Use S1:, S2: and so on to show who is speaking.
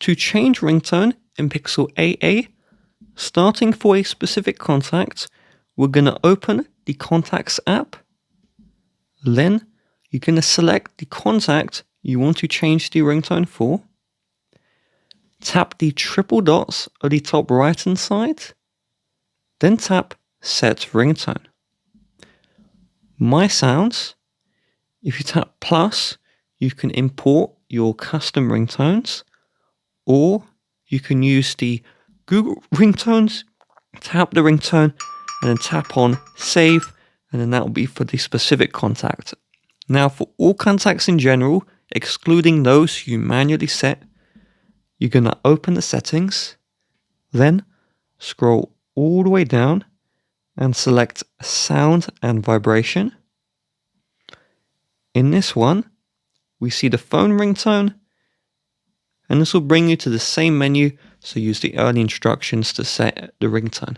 S1: To change ringtone in Pixel AA, starting for a specific contact, we're going to open the Contacts app. Then you're going to select the contact you want to change the ringtone for. Tap the triple dots at the top right hand side. Then tap Set Ringtone. My Sounds. If you tap plus, you can import your custom ringtones, or you can use the Google ringtones, tap the ringtone, and then tap on Save, and then that will be for the specific contact. Now, for all contacts in general, excluding those you manually set, you're going to open the settings, then scroll all the way down and select Sound and Vibration. In this one, we see the phone ringtone, and this will bring you to the same menu, so use the early instructions to set the ringtone.